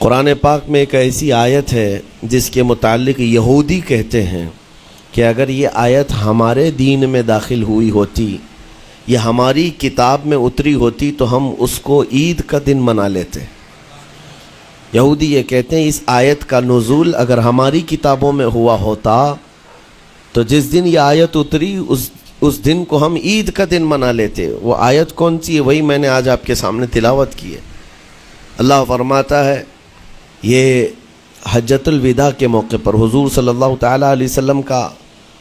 قرآن پاک میں ایک ایسی آیت ہے جس کے متعلق یہودی کہتے ہیں کہ اگر یہ آیت ہمارے دین میں داخل ہوئی ہوتی یا ہماری کتاب میں اتری ہوتی تو ہم اس کو عید کا دن منا لیتے۔ یہودی یہ کہتے ہیں اس آیت کا نزول اگر ہماری کتابوں میں ہوا ہوتا تو جس دن یہ آیت اتری اس دن کو ہم عید کا دن منا لیتے۔ وہ آیت کون سی ہے؟ وہی میں نے آج آپ کے سامنے تلاوت کی ہے۔ اللہ فرماتا ہے، یہ حجۃ الوداع کے موقع پر حضور صلی اللہ تعالیٰ علیہ وسلم کا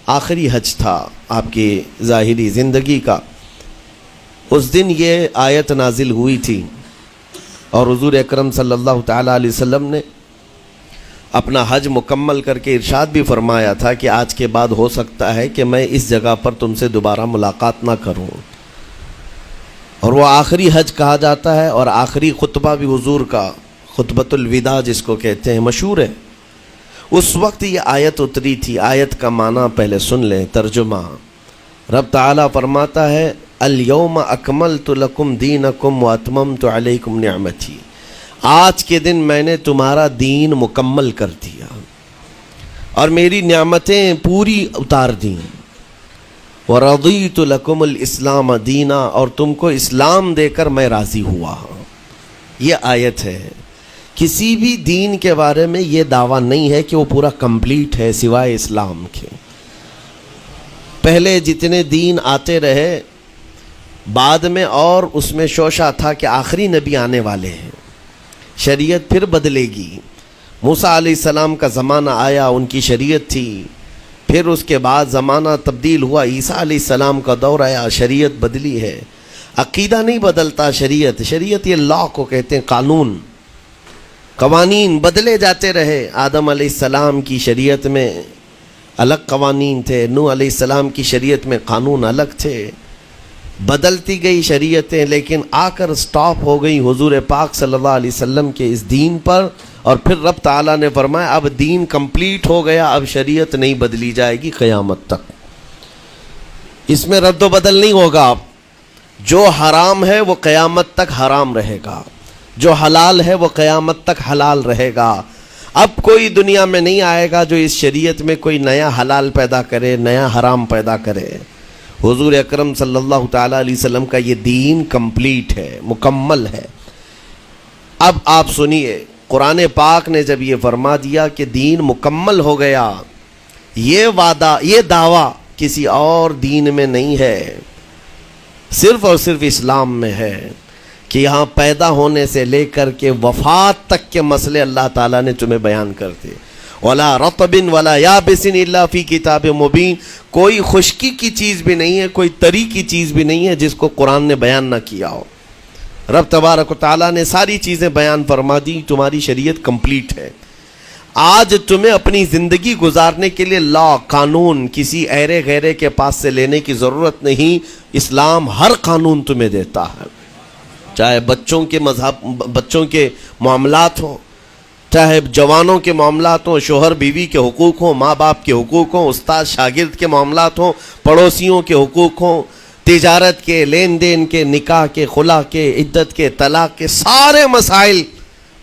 آخری حج تھا آپ کی ظاہری زندگی کا۔ اس دن یہ آیت نازل ہوئی تھی اور حضور اکرم صلی اللہ تعالیٰ علیہ وسلم نے اپنا حج مکمل کر کے ارشاد بھی فرمایا تھا کہ آج کے بعد ہو سکتا ہے کہ میں اس جگہ پر تم سے دوبارہ ملاقات نہ کروں۔ اور وہ آخری حج کہا جاتا ہے اور آخری خطبہ بھی حضور کا خطبۃ الوداع جس کو کہتے ہیں مشہور ہے۔ اس وقت یہ آیت اتری تھی۔ آیت کا معنی پہلے سن لیں، ترجمہ۔ رب تعالیٰ فرماتا ہے الیوم اکملت لکم دینکم واتممت علیکم نعمتی، آج کے دن میں نے تمہارا دین مکمل کر دیا اور میری نعمتیں پوری اتار دیں۔ ورضیت لکم الاسلام دینا، اور تم کو اسلام دے کر میں راضی ہوا۔ یہ آیت ہے۔ کسی بھی دین کے بارے میں یہ دعویٰ نہیں ہے کہ وہ پورا کمپلیٹ ہے سوائے اسلام کے۔ پہلے جتنے دین آتے رہے بعد میں اور اس میں شوشہ تھا کہ آخری نبی آنے والے ہیں، شریعت پھر بدلے گی۔ موسیٰ علیہ السلام کا زمانہ آیا، ان کی شریعت تھی، پھر اس کے بعد زمانہ تبدیل ہوا، عیسیٰ علیہ السلام کا دور آیا، شریعت بدلی ہے۔ عقیدہ نہیں بدلتا، شریعت یہ لا کو کہتے ہیں، قانون، قوانین بدلے جاتے رہے۔ آدم علیہ السلام کی شریعت میں الگ قوانین تھے، نوح علیہ السلام کی شریعت میں قانون الگ تھے، بدلتی گئی شریعتیں، لیکن آ کر سٹاپ ہو گئی حضور پاک صلی اللہ علیہ وسلم کے اس دین پر۔ اور پھر رب تعالیٰ نے فرمایا اب دین کمپلیٹ ہو گیا، اب شریعت نہیں بدلی جائے گی قیامت تک، اس میں رد و بدل نہیں ہوگا۔ جو حرام ہے وہ قیامت تک حرام رہے گا، جو حلال ہے وہ قیامت تک حلال رہے گا۔ اب کوئی دنیا میں نہیں آئے گا جو اس شریعت میں کوئی نیا حلال پیدا کرے، نیا حرام پیدا کرے۔ حضور اکرم صلی اللہ تعالیٰ علیہ وسلم کا یہ دین کمپلیٹ ہے، مکمل ہے۔ اب آپ سنیے، قرآن پاک نے جب یہ فرما دیا کہ دین مکمل ہو گیا، یہ وعدہ، یہ دعویٰ کسی اور دین میں نہیں ہے، صرف اور صرف اسلام میں ہے کہ یہاں پیدا ہونے سے لے کر کے وفات تک کے مسئلے اللہ تعالیٰ نے تمہیں بیان کر دیے۔ وَلَا رَطْبٍ وَلَا يَابِسٍ إِلَّا فِي كِتَابٍ مُبِينٍ، کوئی خشکی کی چیز بھی نہیں ہے، کوئی تری کی چیز بھی نہیں ہے جس کو قرآن نے بیان نہ کیا ہو۔ رب تبارک و تعالیٰ نے ساری چیزیں بیان فرما دی، تمہاری شریعت کمپلیٹ ہے۔ آج تمہیں اپنی زندگی گزارنے کے لیے لا، قانون کسی ایرے غیرے کے پاس سے لینے کی ضرورت نہیں۔ اسلام ہر قانون تمہیں دیتا ہے، چاہے بچوں کے معاملات ہوں، چاہے جوانوں کے معاملات ہوں، شوہر بیوی کے حقوق ہوں، ماں باپ کے حقوق ہوں، استاد شاگرد کے معاملات ہوں، پڑوسیوں کے حقوق ہوں، تجارت کے، لین دین کے، نکاح کے، خلا کے، عدت کے، طلاق کے، سارے مسائل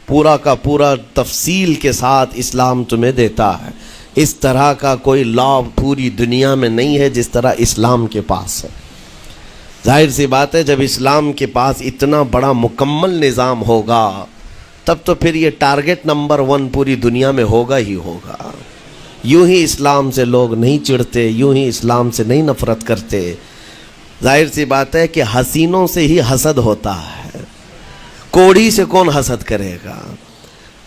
پورا کا پورا تفصیل کے ساتھ اسلام تمہیں دیتا ہے۔ اس طرح کا کوئی لا پوری دنیا میں نہیں ہے جس طرح اسلام کے پاس ہے۔ ظاہر سی بات ہے جب اسلام کے پاس اتنا بڑا مکمل نظام ہوگا تب تو پھر یہ ٹارگٹ نمبر 1 پوری دنیا میں ہوگا ہی ہوگا۔ یوں ہی اسلام سے لوگ نہیں چڑھتے، یوں ہی اسلام سے نہیں نفرت کرتے۔ ظاہر سی بات ہے کہ حسینوں سے ہی حسد ہوتا ہے، کوڑھی سے کون حسد کرے گا؟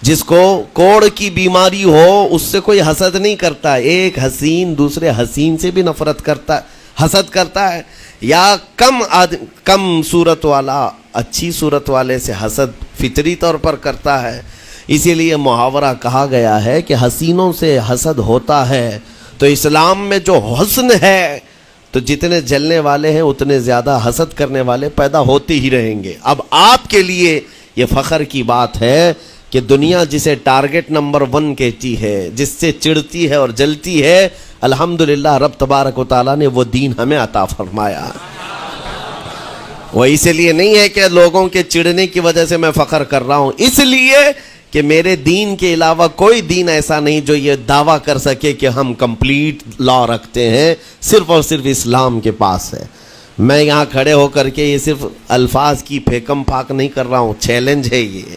جس کو کوڑ کی بیماری ہو اس سے کوئی حسد نہیں کرتا۔ ایک حسین دوسرے حسین سے بھی نفرت کرتا، حسد کرتا ہے، یا کم صورت والا اچھی صورت والے سے حسد فطری طور پر کرتا ہے۔ اسی لیے محاورہ کہا گیا ہے کہ حسینوں سے حسد ہوتا ہے، تو اسلام میں جو حسن ہے تو جتنے جلنے والے ہیں اتنے زیادہ حسد کرنے والے پیدا ہوتے ہی رہیں گے۔ اب آپ کے لیے یہ فخر کی بات ہے کہ دنیا جسے ٹارگٹ نمبر 1 کہتی ہے، جس سے چڑھتی ہے اور جلتی ہے، الحمدللہ رب تبارک و تعالیٰ نے وہ دین ہمیں عطا فرمایا۔ وہ اس لیے نہیں ہے کہ لوگوں کے چڑھنے کی وجہ سے میں فخر کر رہا ہوں، اس لیے کہ میرے دین کے علاوہ کوئی دین ایسا نہیں جو یہ دعویٰ کر سکے کہ ہم کمپلیٹ لا رکھتے ہیں، صرف اور صرف اسلام کے پاس ہے۔ میں یہاں کھڑے ہو کر کے یہ صرف الفاظ کی پھیکم پھاک نہیں کر رہا ہوں، چیلنج ہے یہ۔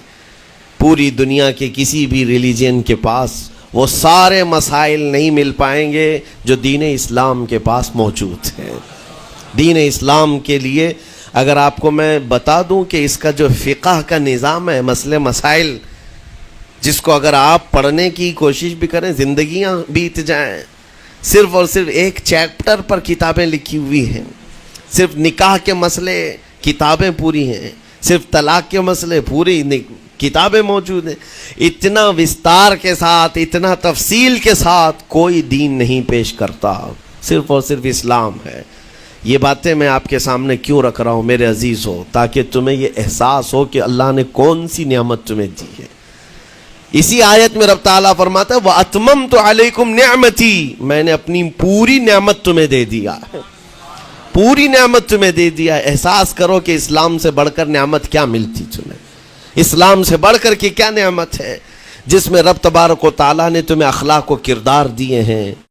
پوری دنیا کے کسی بھی ریلیجن کے پاس وہ سارے مسائل نہیں مل پائیں گے جو دین اسلام کے پاس موجود ہیں۔ دین اسلام کے لیے اگر آپ کو میں بتا دوں کہ اس کا جو فقہ کا نظام ہے، مسئلے مسائل، جس کو اگر آپ پڑھنے کی کوشش بھی کریں زندگیاں بیت جائیں، صرف اور صرف ایک چیپٹر پر کتابیں لکھی ہوئی ہیں۔ صرف نکاح کے مسئلے کتابیں پوری ہیں، صرف طلاق کے مسئلے پوری کتابیں موجود ہیں۔ اتنا وستار کے ساتھ، اتنا تفصیل کے ساتھ کوئی دین نہیں پیش کرتا، صرف اور صرف اسلام ہے۔ یہ باتیں میں آپ کے سامنے کیوں رکھ رہا ہوں میرے عزیز ہو؟ تاکہ تمہیں یہ احساس ہو کہ اللہ نے کون سی نعمت تمہیں دی ہے۔ اسی آیت میں رب تعالیٰ فرماتا ہے وَأَتْمَمْتُ عَلَيْكُمْ نِعْمَتِي، میں نے اپنی پوری نعمت تمہیں دے دیا، پوری نعمت تمہیں دے دیا۔ احساس کرو کہ اسلام سے بڑھ کر نعمت کیا ملتی تمہیں، اسلام سے بڑھ کر کے کیا نعمت ہے جس میں رب تبارک و تعالیٰ نے تمہیں اخلاق و کردار دیے ہیں۔